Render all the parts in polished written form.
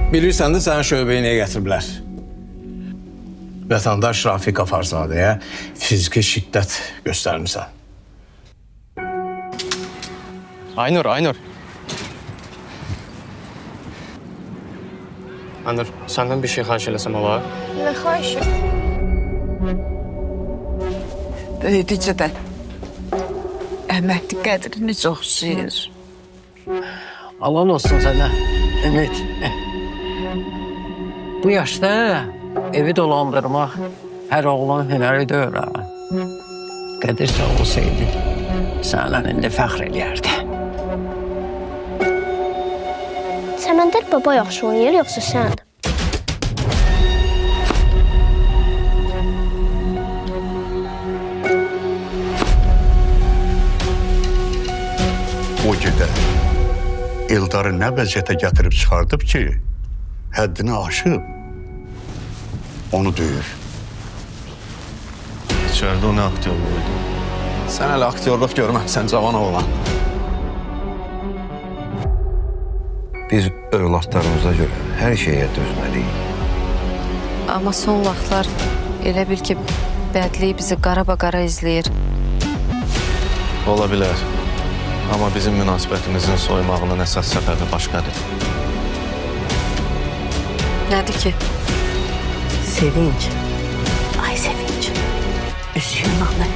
Bilirsən də səni şöbəyə niyə gətiriblər? Vətəndaş Rafiq Afarzadəyə fiziki şiddət göstərmisən. Aynur. Aynur, senden bir şey xahiş eləsəm olar? Nə xahişi? Böyüdücə əməkli qədrini çox şiir. Alan olsun sana Ümit. Bu yaşta evi dolandırmaq her oğlan hünəri deyil ha. Qədir sağ olsaydı sənin indi fəxr eləyərdi. Səməndər baba yaxşı oynayır, yoxsa sən? O gedə Eldarı nə vəziyyətə gətirib çıxardıb ki, həddini aşıb, onu döyür. İçeride o ne aktörlüydü? Sən hələ aktyorluq görməsən, cavan oğlan. Biz övladlarımıza görə hər şeyə dözməliyik. Amma son vaxtlar elə bil ki, bədliyi bizi qara izləyir. Ola bilər. Ama bizim münasibətimizin soymağının əsas səbəbi başqadır. Nədir ki? Sevinç. Ay sevinç. Üzüyün anı.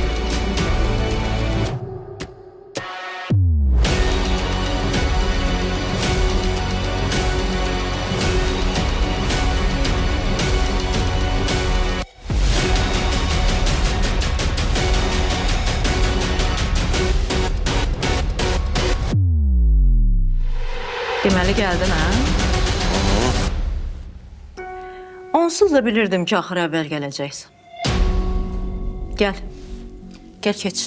Deməli gəldin, hə? Onsuz da bilirdim ki, axır əvvəl gələcəksən. Gəl. Gəl, keç.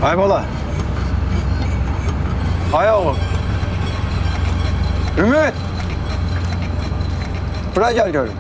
Ay bala. Ay oğlum. Ümit. Buraya gel görüm.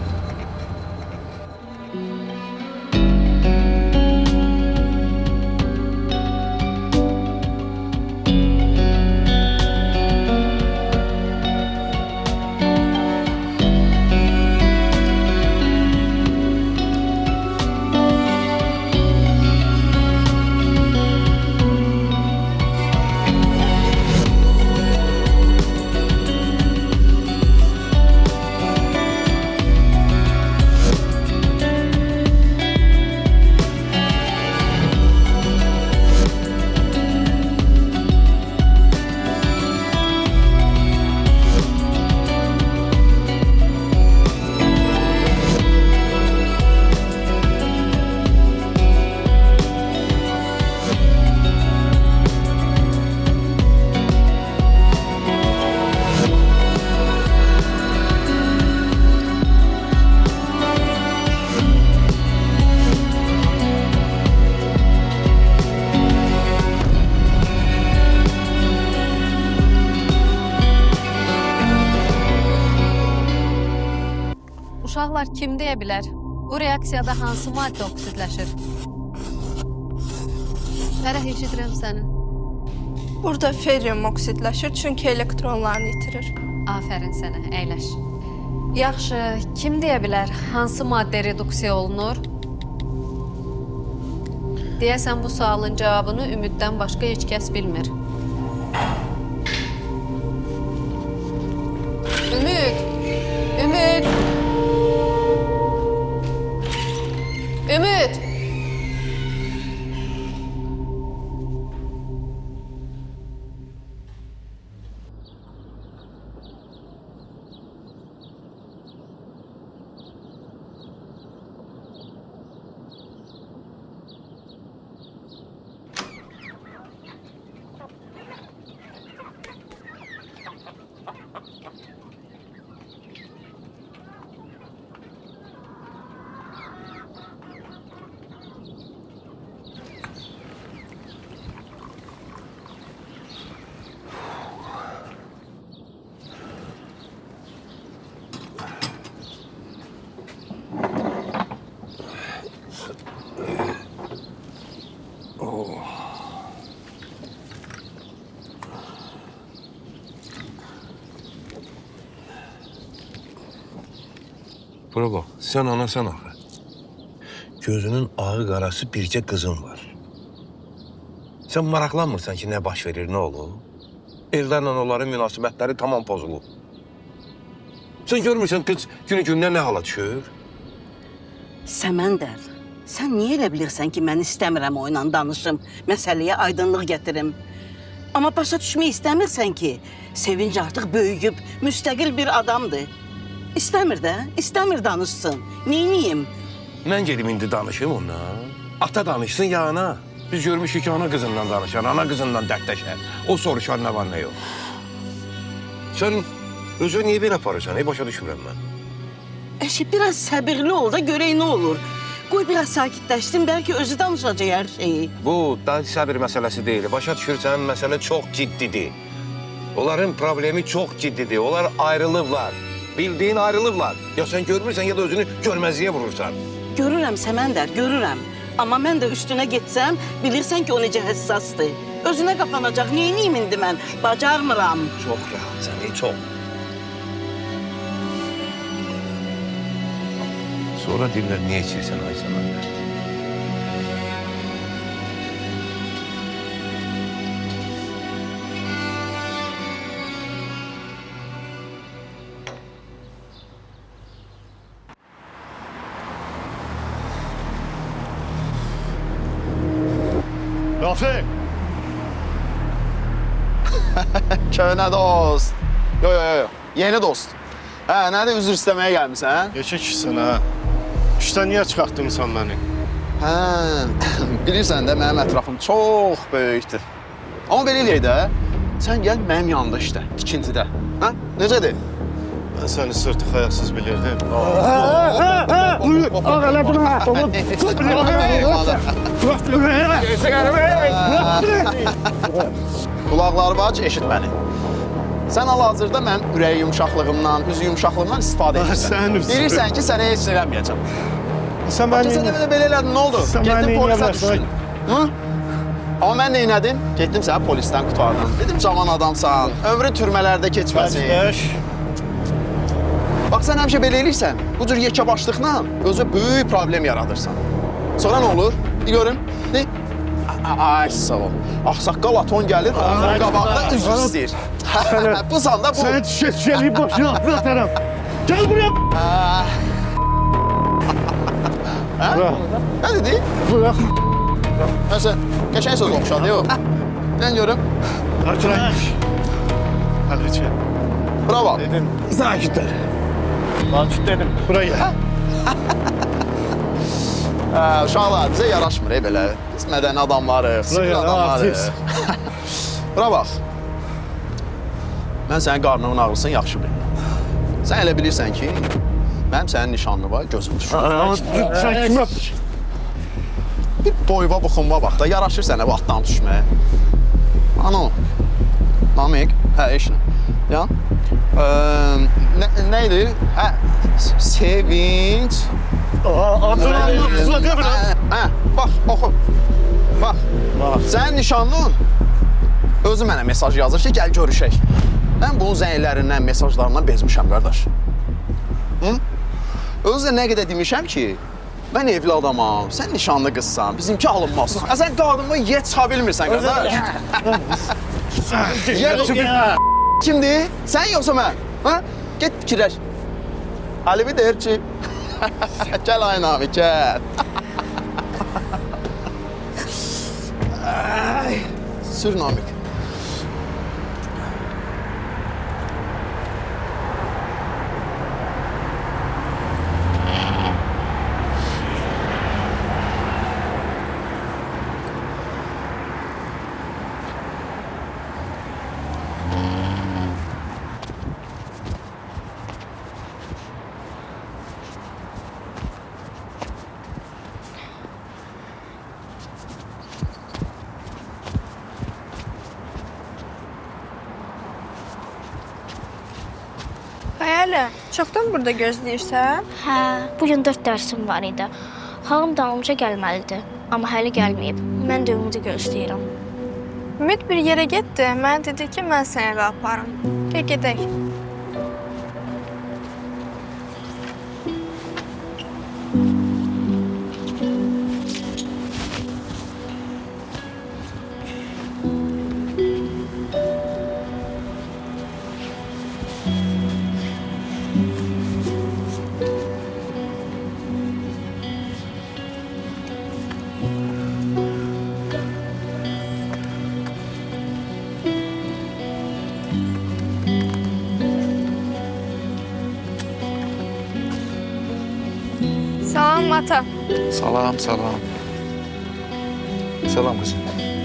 Uşaqlar kim deyə bilər? Bu reaksiyada hansı maddə oksidləşir? Fərəh, eşidirəm sənin. Burada feryum oksidləşir, çünki elektronlarını itirir. Afərin sənə, əyləş. Yaxşı, kim deyə bilər hansı maddə reduksiya olunur? Deyəsən bu sualın cavabını Ümiddən başqa heç kəs bilmir. Ümid! Ümid! Ümid! Bura bax, sən anasan axı. Gözünün ağı qarası bircə qızın var. Sən maraqlanmırsan ki, nə baş verir, nə olur? Ellərlə onların münasibətləri tamam pozulub. Sən görmürsən qız günü-gündən nə hala düşür? Səməndər, sən niyə elə bilirsən ki, mən istəmirəm oyla danışım, məsələyə aydınlıq gətirim? Amma başa düşmək istəmirsən ki, Sevinç artıq böyüyüb, müstəqil bir adamdır. İstəmir də, istəmir danışsın. Neyniyim? Mən gedim indi danışım ondan. Ata danışsın ya ana. Biz görmüşük ki, ana qızından danışar, ana qızından dərdləşər. O soruşar nə var, nə yox. Sən özü niyə belə aparırsan? Başa düşmürəm mən. Əşi, biraz səbirli ol da görək nə olur. Qoy biraz sakitləşsin, bəlkə özü danışacaq hər şeyi. Bu da səbir məsələsi deyil. Başa düşürsən, məsələ çox ciddidir. Onların problemi çox ciddidir. Onlar ayrılıblar. Bildiğin ayrılıblar. Ya sen görmürsən ya da özünü görməzliyə vurursan. Görürəm Səməndər, görürəm. Amma mən də üstünə getsəm, bilirsən ki, o necə həssasdır. Özünə qapanacaq, neyniyim indi mən? Bacarmıram. Çox rahatsan, çox. Sonra deyirlər, niyə içirsən ay Səməndər? Rafiq! Köhnə dost. Yo. Yeni dost. Hə, nədir üzr istəməyə gəlmisən? Geçəksən ha. İşdən niyə çıxartdın məni? Hə, bilirsən də mənim ətrafım çox böyükdür. Amma belə eləyək də, sən gəl mənim yanımda işlə, tikintidə. Hə, necədir? Mən səni sırtıq ayaqsız bilirdim. Qulaqları aç, eşit məni. Sən hal-hazırda mənim ürək yumşaqlığımdan, üz yumşaqlığımdan istifadə edirsən. Bilirsən ki, sənə heç eləməyəcəm. Sən Bəlkə sən də belə elədin, nə oldu? Getdin polisə düşdün. Hı? Amma mən nə elədim? Getdim səni polisdən qurtardım. Dedim, cavan adamsan, ömrün türmələrdə keçməsin. Bax, sən həmişə belə eləyirsən, bu cür yekəbaşlıqla özü böyük problem yaradırsan. Sonra nə olur? Bir görüm. Ne? Ay, sağ ol. Ağsaqqal aton gəlir, onun qabağında üzr istəyir. Bu sanda bu. Səni çiçəkçiliyi başına atıram. Gəl buraya. Nə dedi? Bırak. Nəsə, qəşəng söz oxşadı, yox. Mən görüm. Artıraymış. Hadi içə. Bura bax. Dedim. Sakitler. Sakit dedim. Buraya. Uşaqlar, bizə yaraşmır, belə. Biz mədəni adamlarıq, sivil adamlarıq. Bura bax. Mən sənin qarnının ağrısını yaxşı bilirəm. Sən elə bilirsən ki, mənim sənin nişanlı var, gözüm düşür. Sen kim Bir boyva buxunma bax da, yaraşır sənə bu atdan düşməyə. Ano, Namik, hə, eşinə. Ya, nə idi? Hə, Sevinç. Adını anlatma demirəm. Hə, bax, oxu. Bax, sənin nişanlın özü mənə mesaj yazır ki, gəl görüşək. Mən bunun zənglərindən, mesajlarından bezmişəm, qardaş. Hı? Özü də nə qədər demişəm ki, mən evli adamam, sən nişanlı qızsan, bizimki alınmaz. Sən qadınımı yet çıxa bilmirsən, qardaş. Kimdir? Sən yoxsa mən? Ha? Get fikirləş. Alibi deyir ki, gəl ay Namik, gəl. Sür Namik. Xəyali, çoxdan burada gözləyirsən? Hə, bugün 4 dərsim var idi. Xalım dalımca gəlməlidir, amma hələ gəlməyib. Mən də ümidi gözləyirəm. Ümid bir yerə getdi, mənə dedi ki, mən səni eve aparım. Gəl gedək. Salam ata. Salam, salam. Salam qızım.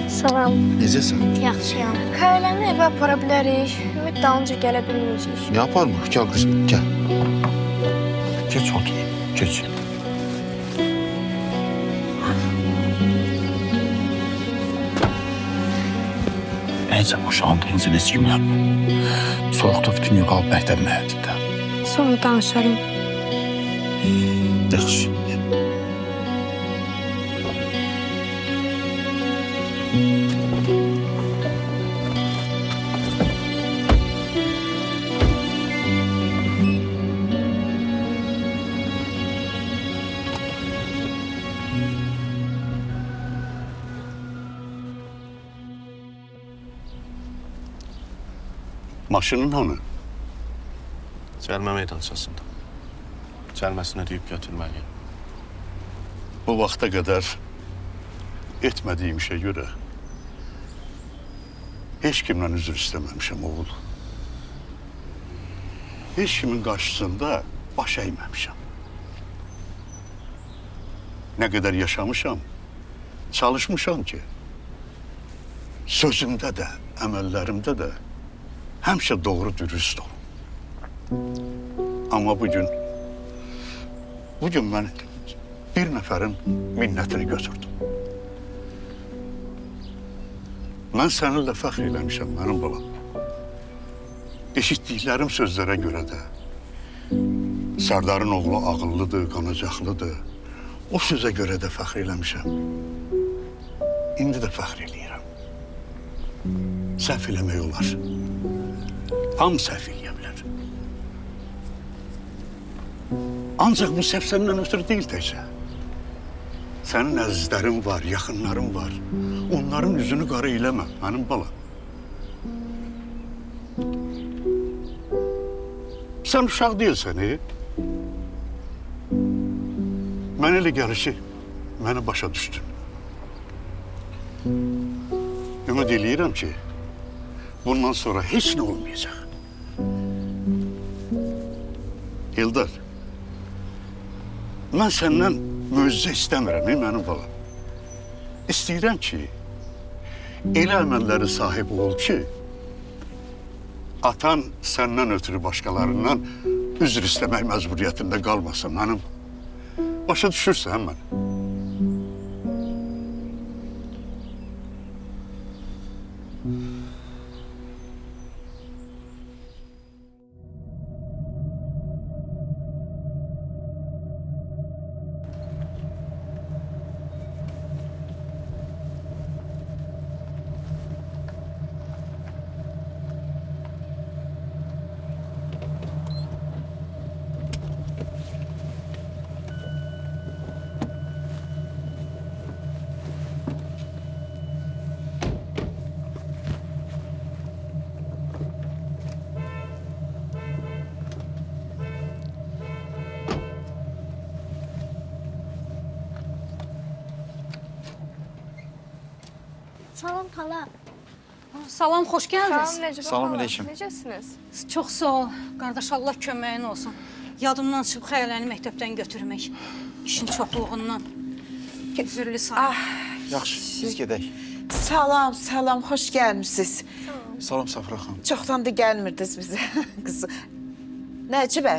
Salam. Necəsən? Yaxşıyam. Xəyləni evə apara bilərik. Ümid dalınca gələ bilməyəcək. Ne yapar mı? Gel kızım, gel. Geç otur, geç. Nəyəcə boşandığınızı heç kim yapmır. Soğukta bütün yol qalıb məktəb məhəccində. Sonra danışarım. Yaxşı. Maşının hanı? Cəlmə meydançasında. Cəlməsini ödəyib götürməliyim. Bu vaxta qədər etmədiyim işə görə heç kimdən üzr istəməmişəm oğul. Heç kimin qarşısında baş əyməmişəm. Nə qədər yaşamışam, çalışmışam ki, sözümdə də, əməllərimdə də həmişə doğru dürüst olum. Amma bugün mən bir nəfərin minnətini götürdüm. Mən səninlə fəxr eləmişəm, mənim balam. Eşitdiklərim sözlərə görə də Sərdarın oğlu ağıllıdır, qanacaqlıdır. O sözə görə də fəxr eləmişəm. İndi də fəxr eləyirəm. Səhv eləmək olar. Hamı səhv eləyə bilər. Ancaq bu səhv səndən ötürü deyil təkcə. Sənin əzizlərin var, yaxınların var. Onların üzünü qara eləmə, mənim balam. Sən uşaq deyilsən, Mən elə gəlir ki, məni başa düşdün. Ümid eləyirəm ki, bundan sonra heç nə olmayacaq. Eldar, mən səndən möcüzə istəmirəm, mənim balam. İstəyirəm ki, elə əməllərin sahibi ol ki, atan səndən ötürü başqalarından üzr istəmək məcburiyyətində qalmasın, mənim. Başa düşürsən mən. Salam xala. Salam, xoş gəldiniz. Salam Necip. Salam aleyküm. Necəsiniz? Çox sağ ol. Qardaş, Allah köməyin olsun. Yadımdan çıxıb xəyaləni məktəbdən götürmək. İşin çoxluğundan. Üzürlü sağ. Yaxşı, siz gedək. Salam, salam, xoş gəlmisiniz. Salam Safra xanım. Çoxdan da gəlmirdiniz bizə, qızı. Nəcibə,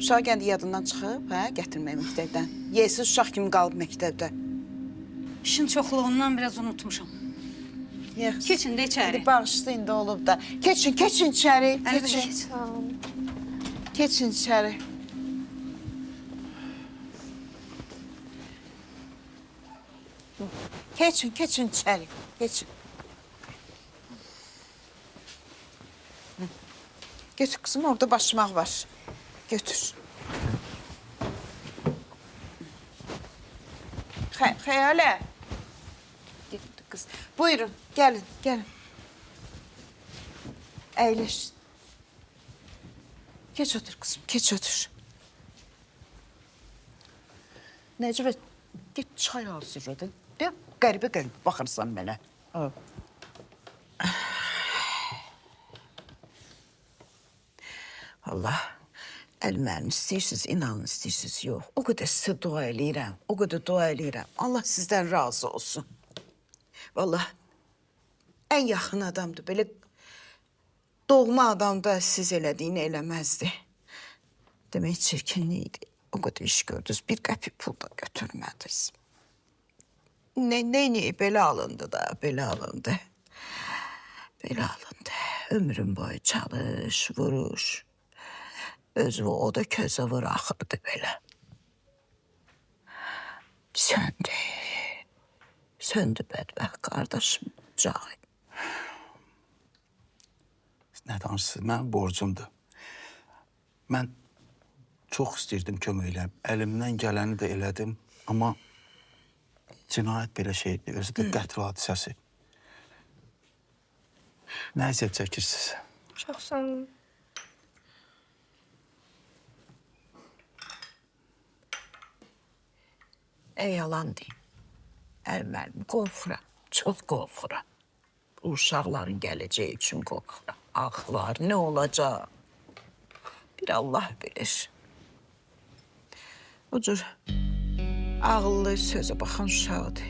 uşaq gəndi yadından çıxıb, gətirmək məktəbdən. Yesiz uşaq kimi qalıb məktəbdə. İşin çoxluğundan biraz unutmuşam. Keçin də içəri. Bağışlayın da olub da. Keçin içəri. Keçin. Sağ olun. Keçin içəri. Keçin içəri. Keçin. Götür kızım, orada başmaq var. Götür. Xəyalə. Getdi qız. Buyurun, gəlin. Əyləş. Geç otur kızım, geç otur. Nəcibə, get çay al sürədin. Qəribə baxırsan mənə. Allah, Əlim istəyirsiniz, inanın istəyirsiniz, yox. O qədər sizə dua eləyirəm, o qədər dua eləyirəm. Allah sizdən razı olsun. Vallahi ən yaxın adamdır. Belə doğma adam da siz elədiyini eləməzdi. Demək çirkinlikdir. O qədər iş gördünüz, bir qəpik pul da götürmədiniz. Ne, belə alındı da, belə alındı. Belə alındı. Ömrüm boyu çalış, vuruş. Özü o da közə vur axırdı belə. Söndü. Söndü bədbəxt qardaşım, Cahit. Nə danışırsınız? Mənim borcumdur. Mən çox istəyirdim kömək eləyəm. Əlimdən gələni də elədim. Amma cinayət belə şeydir. Özü də qətl hadisəsi. Nə əziyyət çəkirsiniz? Çox sağ olun. Yalan deyim. Əlim qorxuram, çox qorxuram. Bu uşaqların gələcəyi üçün qorxuram. Axılar, nə olacaq? Bir Allah bilir. O cür ağıllı sözə baxan uşaqdır.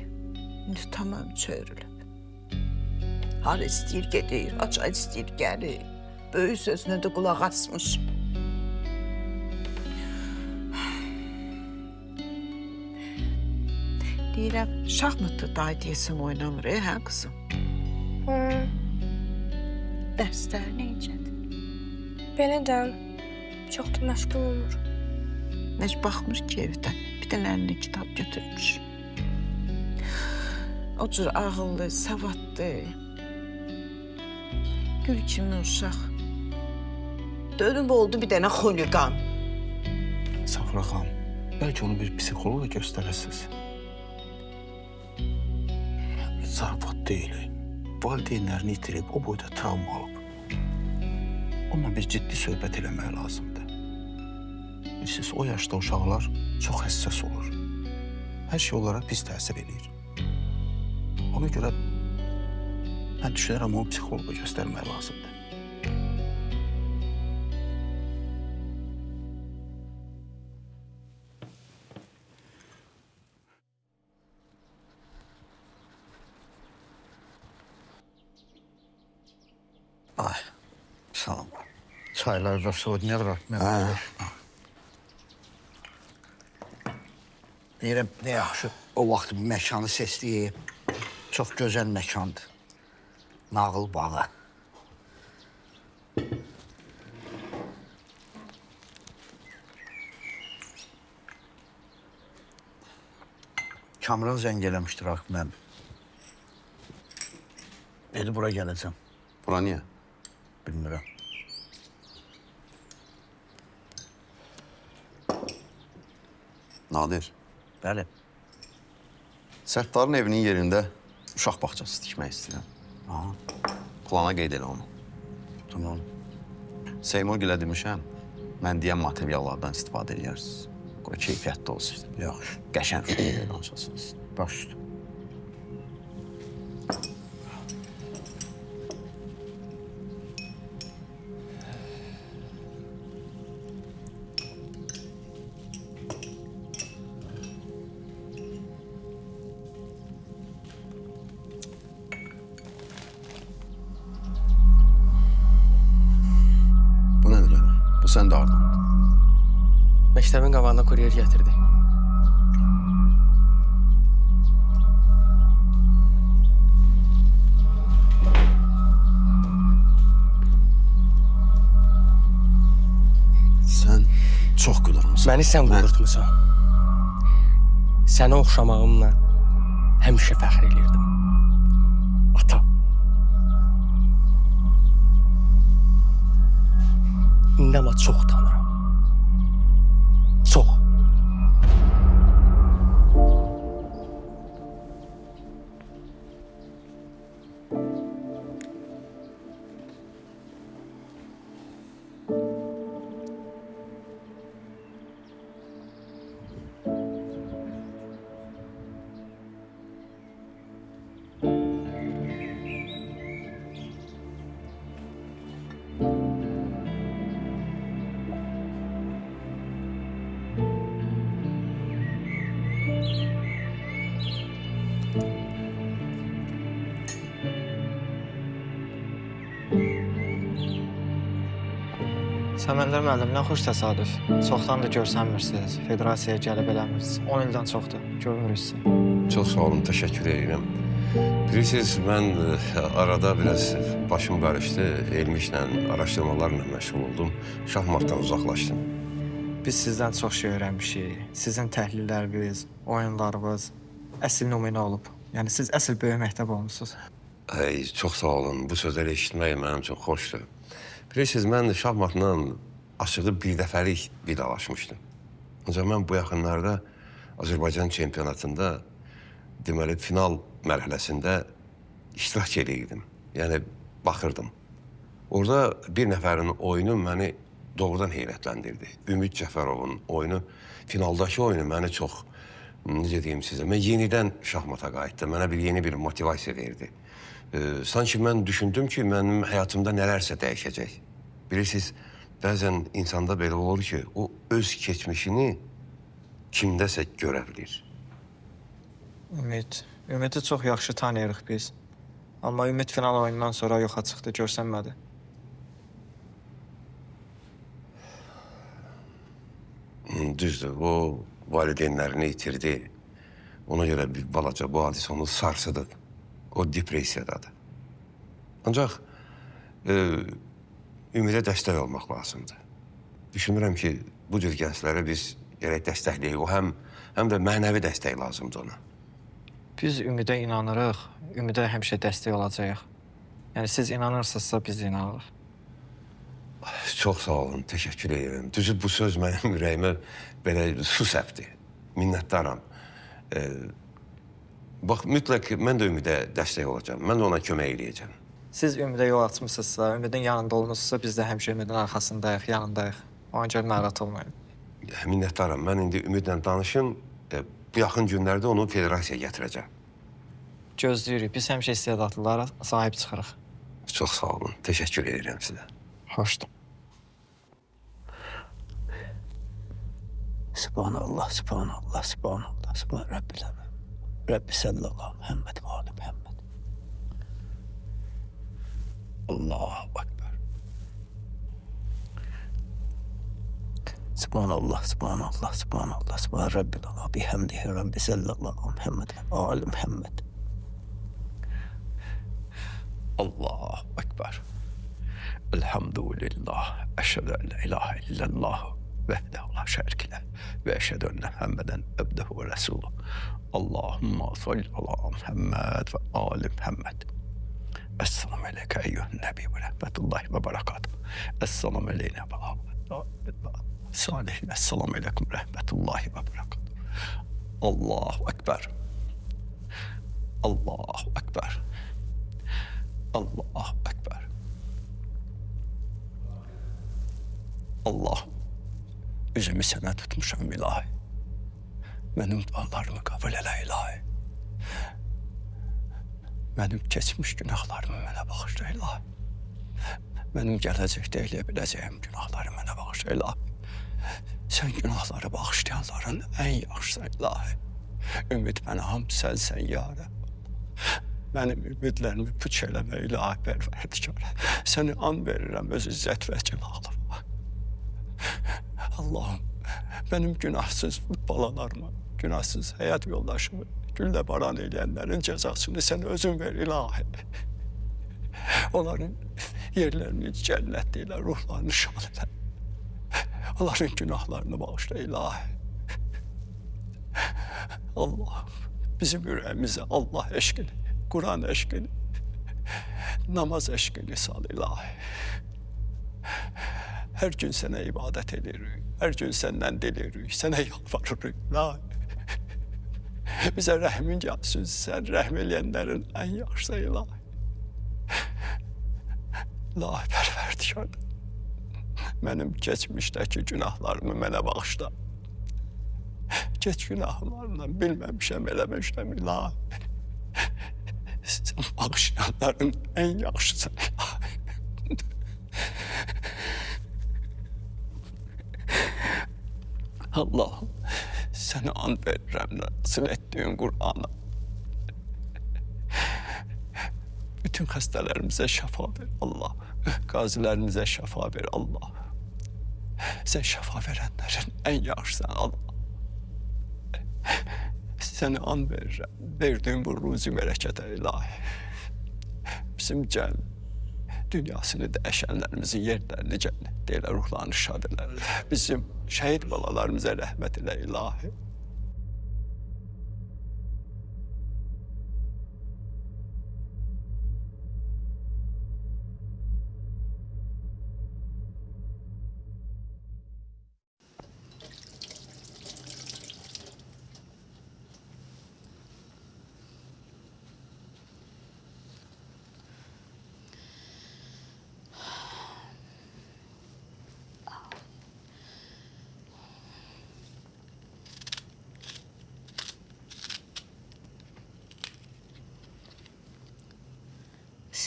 İndi tamam çörülüb. Har istəyir gedir, açar istəyir gəlir. Böyük sözünə də qulaq asmış. Deyirəm, şahmatda day deyəsən oynamır, hə qızım? Dərslər necədir? Belə də çox da məşğul olmur. Heç baxmır ki evdən, bir dənə əlinə kitab götürmüş. O cür ağıllı, savadlı, gül kimi uşaq. Dönüb oldu bir dənə xuliqan. Safra xanım, bəlkə onu bir psixoloqa göstərəsiniz. Zarafat deyil. Valideynlərini itirib, o boyda travma alıb. Onunla bir ciddi söhbət eləmək lazımdır. Bilirsiniz, o yaşda uşaqlar çox həssas olur. Hər şey onlara pis təsir edir. Ona görə mən düşünürəm, onu psixoloqa göstərmək lazımdır. Ay, sağ ol. Çaylar da soğuduyor, bırakmıyor. Deyirəm, ne yaxşı, o vaxt bu məkanı sesləyib. Çox gözəl məkandır. Nağıl bağı. Kamran zəng eləmişdir Akif müəllim. Dedi, bura gələcəm. Bura niyə? Bilmirəm. Nadir, Bəli. Səttarın evinin yerində uşaq bağçası tikmək istəyirəm. Aha, Plana qeyd elə onu. tamam. Seymur gilə demişəm, mən deyən materiallardan istifadə edərsiniz. Qoy keyfiyyətli olsun. Yaxşı. Qəşəng şəkildə danışasınız. Baş üstə. Bu nədir? Bu sən də hardandır? Məktəbin qabağına kuryer gətirdi. Sən çox qudurmusan. Məni sən qudurtmusan. Sənə oxşamağımla həmişə fəxr eləyirdim. Ata. İndi amma çox tanıram. Çox. Səməndər müəllim, nə xoş təsadüf. Çoxdan da görsənmirsiniz, federasiyaya gəlib eləmirsiniz. 10 ildən çoxdur, görmürük sizi. Çox sağ olun, təşəkkür edirəm. Bilirsiniz, mən arada biraz başım qarışdı. Elmi işlə, araşdırmalarla məşğul oldum. Şahmatdan uzaqlaşdım. Biz sizdən çox şey öyrənmişik. Sizin təhlilləriniz, oyunlarınız əsl nümunə olub. Yəni siz əsl böyük məktəb olmusunuz. Ay, çox sağ olun. Bu sözləri eşitmək mənim üçün xoşdur. Bilirsiniz, mən şahmatla açığı bir dəfəlik vidalaşmışdım. Ancaq mən bu yaxınlarda Azərbaycan çempionatında deməli final mərhələsində iştirak edirdim. Yəni baxırdım. Orada bir nəfərin oyunu məni doğrudan heyrətləndirdi. Ümid Cəfərovun oyunu, finaldakı oyunu məni çox, necə deyim sizə, mən yenidən şahmata qayıtdım. Mənə yeni bir motivasiya verdi. Sanki mən düşündüm ki, mənim həyatımda nələrsə dəyişəcək. Bilirsiniz, bəzən insanda belə olur ki, o öz keçmişini kimdəsə görə bilir. Ümidi çox yaxşı tanıyırıq biz. Amma Ümid final oyundan sonra yoxa çıxdı, görsənmədi. Düzdür, o valideynlərini itirdi. Ona görə bir balaca bu hadis onu sarsıdı. O depressiyadadır. Ancaq ümidə dəstək olmaq lazımdır. Düşünürəm ki, bu cür gənclərə biz gərək dəstəkləyik. O həm də mənəvi dəstək lazımdır ona. Biz ümidə inanırıq, ümidə həmişə dəstək olacağıq. Yəni siz inanırsınızsa biz inanırıq. Çox sağ olun, təşəkkür edirəm. Düzü bu söz mənim ürəyimə belə su səpdi. Minnətdaram. Bax, mütləq mən də ümidə dəstək olacağam. Mən də ona kömək eləyəcəm. Siz ümidə yol açmışsınızsa, ümidin yanında olmuşsunuzsa, biz də həmişə ümidin arxasındayıq, yanındayıq. Ona görə narahat olmayın. Minnətdaram. Mən indi ümidlə danışım. Bu yaxın günlərdə onu federasiyaya gətirəcəm. Gözləyirik. Biz həmişə istedadlılara sahib çıxırıq. Çox sağ olun. Təşəkkür edirəm sizə. Xoşdur. Subhanallah, subhanallah, subhanallah, subhan Rabbil alem. Rabbi sallallahu Muhammed ve ali Muhammed. Allahu Ekber. Subhanallah, subhanallah, subhanallah, subhan Rabbil alem. Bihamdihi Rabbi sallallahu Muhammed ve ali Muhammed. Allahu Ekber. Elhamdülillah. Eşhedü en la ilahe illallah. Vehdehu la şerike leh. Ve eşhedü enne Muhammeden abduhu ve resuluh. Allahümme salli ala Muhammed ve ali Muhammed. Esselamu aleyke eyyühen nebi ve rahmetullahi ve berekatuhu. Esselamu aleyne ve salihin. Esselamu aleykum rahmetullahi ve berekatuhu. Allahu Ekber. Allahu Ekber. Allahu Ekber. Allah'ım, üzümü sana tutmuşam ilahi. Benim dualarımı kabul eyle ilahi. Benim geçmiş günahlarımı bana bağışla ilahi. Benim gelecekte eyleyebileceğim günahlarımı bana bağışla ilahi. Sen günahları bağışlayanların en yaxşısı ilahi. Ümid bana hamd sen ya Rabbi. Benim ümidlerimi puç eləmə ilahi perverdigar. Seni an verirəm öz izzət və cəlalım. Allah'ım, benim günahsız balalarıma, günahsız hayat yoldaşımı, güllə baran eyləyənlərin cəzasını sen özün ver ilahi. Onların yerlerini cennet ilə, ruhlarını şad elə. Onların günahlarını bağışla ilahi. Allah'ım, bizim yüreğimize Allah eşkini, Kur'an eşkini, namaz eşkini sal ilahi. Her gün sana ibadet edirik, her gün senden dilirik, sana yalvarırıq ilahi. Bize rəhmin gəlsin, sen rəhm eləyənlərin en yaxşısı ilahi. İlahi pərverdigar, benim geçmişteki günahlarımı mənə bağışla. Geç günahlarla bilməmişəm, eləmişəm ilahi. Sen bağışlayanların en yaxşısı ilahi. Allah'ım, seni and verirəm, nasıl ettiğin Kur'an'a. Bütün hastalarımıza şifa ver Allah. Gazilerimize şifa ver Allah. Sen şəfa verənlərin ən yaxşısan Allah. Sənə an verirəm. Verdiyin bu ruzi mələkətə ilahi. Bizim cəl dünyasını dəyişənlərimizin yerlərini cənnətdə elə ruhlarını şad elərlər. Bizim şəhid balalarımıza rəhmət elə ilahi.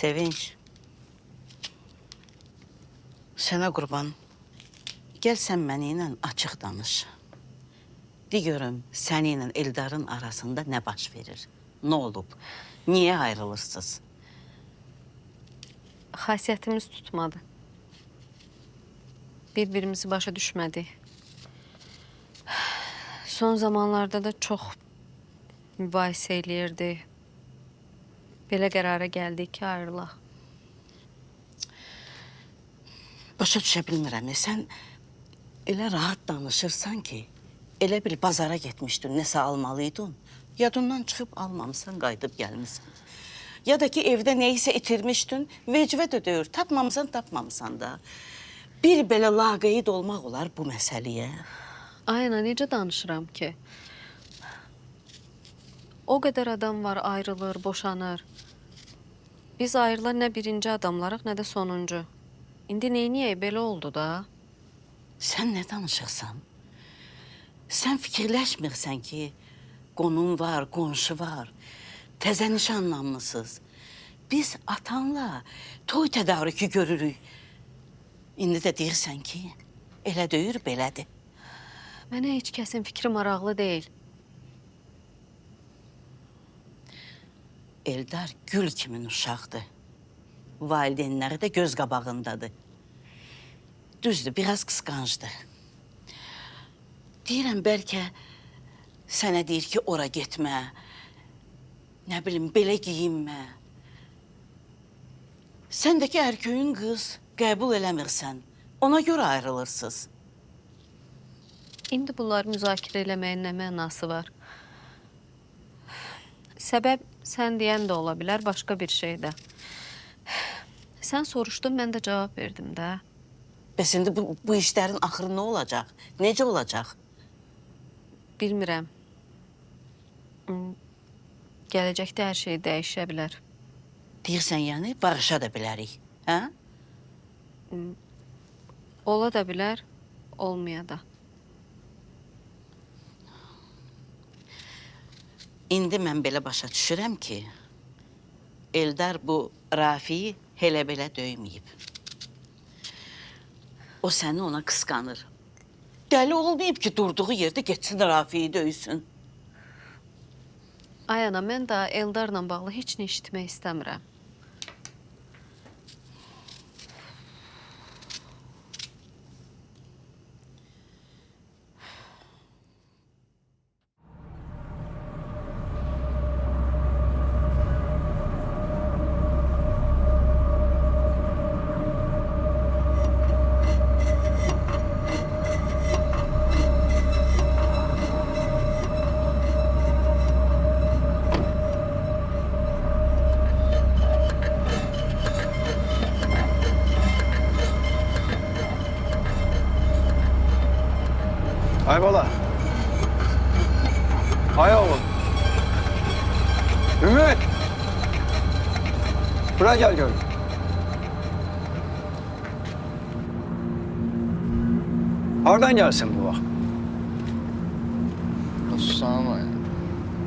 Sevinç. Sənə qurban. Gəl sən mənimlə açıq danış. De görüm, səninlə Eldarın arasında nə baş verir? Nə olub? Niyə ayrılırsınız? Xasiyyətimiz tutmadı. Bir-birimizi başa düşmədik. Son zamanlarda da çox mübahisə eləyirdi. Belə qərara gəldik ki, ayrılaq. Başa düşə bilmirəm. Sən elə rahat danışırsan ki, elə bil bazara getmişdin, nəsə almalıydın. Yadından çıxıb almamısan, qayıdıb gəlmişsən. Ya da ki, evdə neysə itirmişdin, vecvə də deyir, tapmamısan da. Bir belə laqeyd olmaq olar bu məsələyə. Ay ana, necə danışıram ki? O qədər adam var, ayrılır, boşanır. Biz ayrılan nə birinci adamlarıq, nə də sonuncu. İndi neyniyək, belə oldu da. Sən nə danışırsan? Sən fikirləşmirsən ki, qonun var, qonşu var. Təzə nişanlanmısınız. Biz atanla toy tədarükü görürük. İndi də deyirsən ki, elə deyir, belədir. Mənə heç kəsin fikri maraqlı deyil. Eldar gül kimin uşaqdır. Valideynləri də göz qabağındadır. Düzdür, biraz qısqancdır. Deyirəm, bəlkə sənə deyir ki, ora getmə. Nə bilim, belə giyinmə. Sən də ki, ərköyün qız qəbul eləmirsən. Ona görə ayrılırsınız. İndi bunları müzakirə eləməyin nə mənası var? Səbəb sən deyən də ola bilər, başqa bir şey də. Sən soruşdun, mən də cavab verdim də. Bəs indi bu işlərin axırı nə olacaq? Necə olacaq? Bilmirəm. Gələcəkdə hər şey dəyişə bilər. Deyirsən, yəni barışa da bilərik, hə? Ola da bilər, olmaya da. İndi mən belə başa düşürəm ki, Eldar bu Rafiyi hələ belə döyməyib. O səni ona qısqanır. Dəli olmayıb ki, durduğu yerdə getsin Rafiyi döysün. Ay ana, mən daha Eldarla bağlı heç nə eşitmək istəmirəm. Ay bala. Ay oğlum. Ümit. Buraya gel gör. Hardan gelsin bu vaxt? Dostlarım var ya.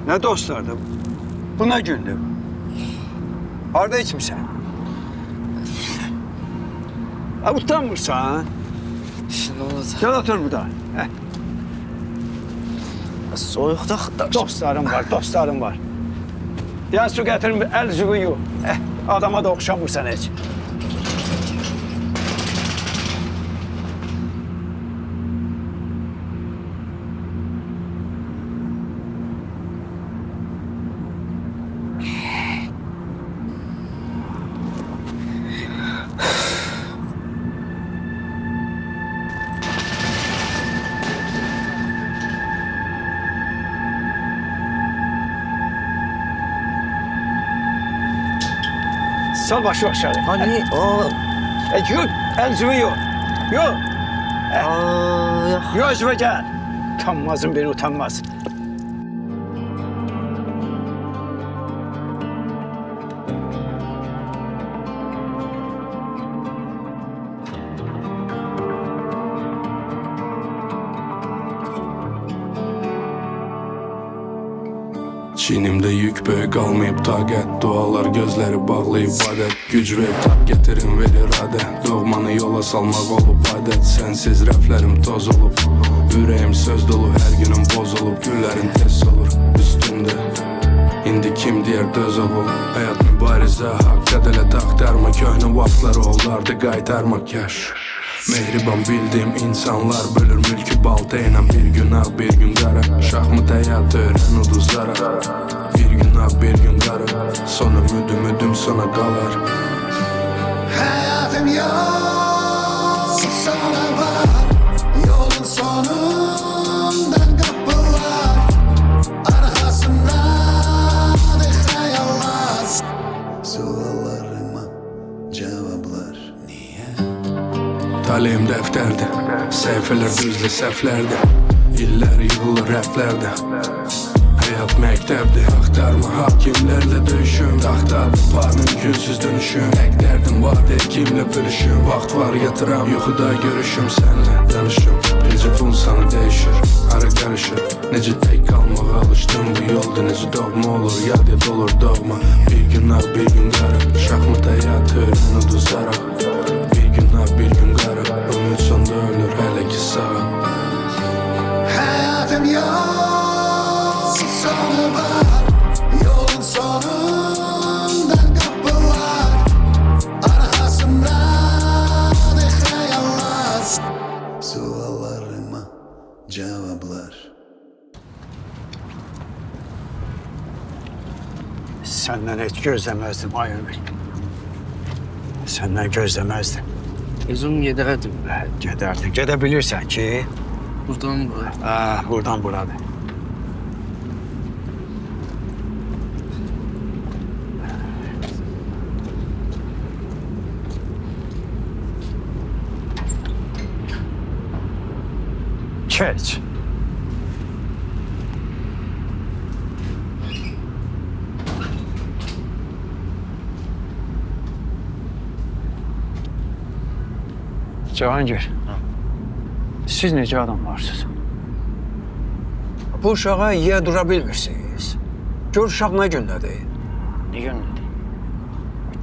Ne dostlardı? Bu ne gündü? Harda içmişsən? Ha, utanmırsan? Şimdi olacaq. Gel otur burada. Heh. Soyuqda xıdlar. Dostlarım var, dostlarım var. Ya su getirin, el züvü yok. Adama da oxşamırsan heç. Sal başı aşağı. Hani o... Yut, el yüzünü yut. Yut. Yok. Yut özüme gel. Utanmazın biri utanmaz. Çiğnimde yük böyük qalmayıb taqət. Dualar gözləri bağlayıb adət. Güc ver tap getirin ver iradə. Doğmanı yola salmaq olub adət. Sənsiz rəflərim toz olub. Ürəyim söz dolu hər günüm bozulub. Güllərin tez olur üstündə. İndi kim deyər döz oğul. Həyat mübarizə haqq qədələ taxtarma. Köhnə vaxtlar ollardı qaytarmaq yaş. Mehriban bildiğim insanlar bölür mülkü balta ilə. Bir gün ağ bir gün qara. Şahmut həyat öyrən uduzlara. Bir gün ağ bir gün qara. Sonra müdüm sona qalar. Hayatım yok sonra var. Yolun sonundan kapılar. Arkasında da hayallar. Suallarıma cevaplar. Taleyim dəftərdir. Səhifələr düzlə səhvlərdir. İllər yığılır rəflərdə. Həyat məktəbdir. Axtarma hakimlərlə döyüşüm. Taxtadır var mümkünsüz dönüşüm. Tək dərdim var deyil kimlə bölüşüm. Vaxt var yatıram yuxuda görüşüm. Sənlə danışım. Necə bu insanı dəyişir. Ara qarışır. Necə tək qalmağa alışdım. Bu yolda necə doğma olur. Yad yad olur doğma. Bir gün ağ bir gün qara. Şahmut həyat öyrən uduzaraq. Bir gün ağ bir gün qara. Ümid sonda ölür hələ ki sağ. Hayatım yok sonu var. Yolun sonundan kapılar. Arkasında da hayallar. Suallarıma cevaplar. Senden hiç gözlemezdim ay Ömür. Senden gözlemezdim. Özüm gedərdim. Gederdin. Gedebilirsen ki. Buradan bura. Buradan buradır. Geç. Cahangir, siz necə adamlarsınız? Bu uşağa yiyə dura bilmirsiniz. Gör uşaq nə gündədir? Ne gündədir?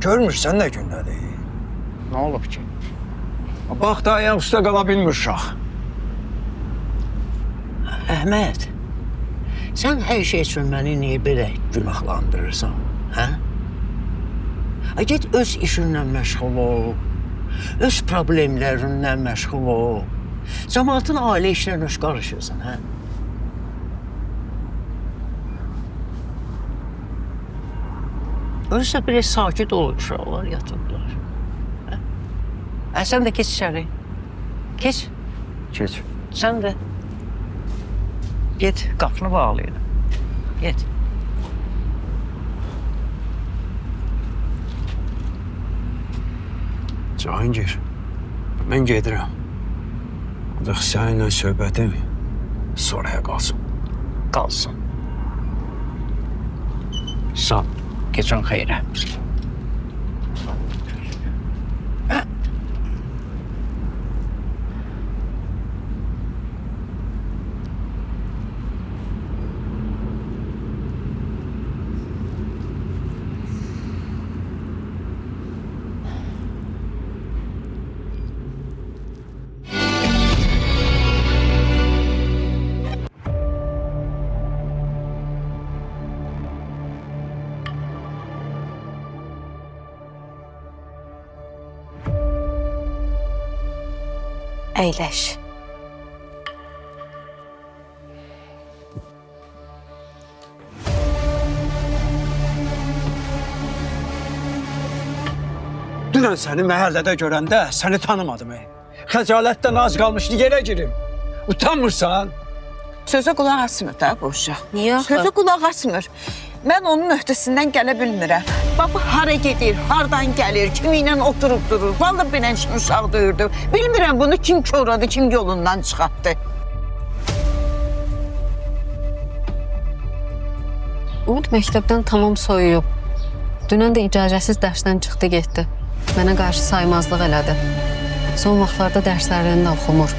Görmürsən nə gündədir? Ne olub ki? Bax da ayaq üstə qala bilmir uşaq. Əhməd, sən hər şey üçün məni niyə belə günahlandırırsan, hə? Get öz işinlə məşğul ol, öz problemlərinlə məşğul ol. Cəmaatın ailə işinə nöş qarışırsan, hə? Özü də biraz sakit ol, uşaqlar yatırdılar. Sən də keç içəri. Keç. Geç. Sən də. Get, qapını bağlayın. Get. Cahangir, mən gedirəm. Ancaq səninlə söhbətim sonraya qalsın. Qalsın. Sağ ol. Geçən xeyrə. Əyləş. Dünən səni məhəllədə görəndə səni tanımadım. Xəcalətdən az qalmışdı yerə girim. Utanmırsan? Sözə qulaq asmır da bu uşaq. Niyə axı? Sözə qulaq asmır. Mən onun öhdəsindən gələ bilmirəm. Baba hara gedir, hardan gəlir, kiminlə oturub durur. Vallahi benəşin uşaq döyürdü. Bilmirəm bunu kim çoradı, kim yolundan çıxartdı. Ümid məktəbdən tamam soyuyub. Dünən də icazəsiz dərsdən çıxdı, getdi. Mənə qarşı saymazlıq elədi. Son vaxtlarda dərslərini də oxumur.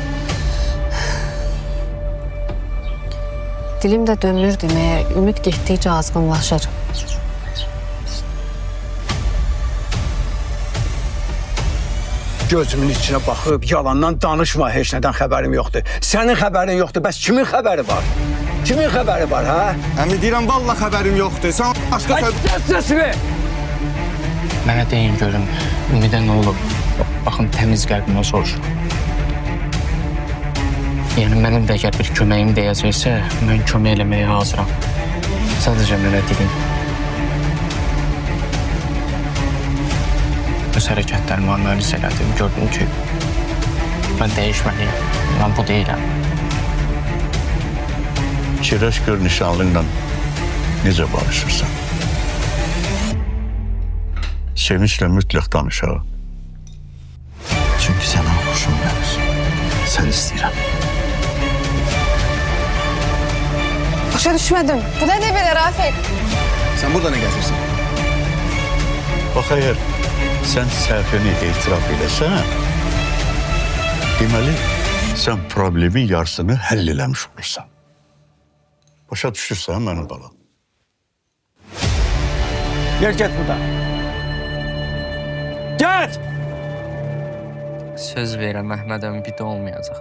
Dilim də dönmür deməyə, ümid getdikcə azğınlaşır. Gözümün içine bakıp yalandan danışma, heç nədən xəbərim yoxdur. Sənin xəbərin yoxdur, bəs kimin xəbəri var? Kimin xəbəri var, ha? Əmi deyirəm, vallahi xəbərim yoxdur. Sən başqa Kes sesini! Mənə deyin görüm, Ümidə nə olub? Baxın, təmiz qəlbimə soruşun. Yəni, mənim də əgər bir köməyim deyəcəksə, mən kömək eləməyə hazıram. Sadəcə mənə deyin. Öz hərəkətlərimi analiz elədim, gördüm ki, mən dəyişməliyim, mən bu deyiləm. Kireç gör nişanlınla necə barışırsan. Sevinçlə mütləq danış ha. Çünki səndən xoşum gəlir. Sən istəyirəm. Başa düşmədim. Bu nə deyə belə Rafik? Sən burada nə gəzirsən? Bax, əgər sən səhvini etiraf eləsən, deməli, sən problemin yarısını həll eləmiş olursan. Başa düşürsən mənim balam? Gel get buradan. Get! Söz verirəm, Əhməd əmi bir də olmayacaq.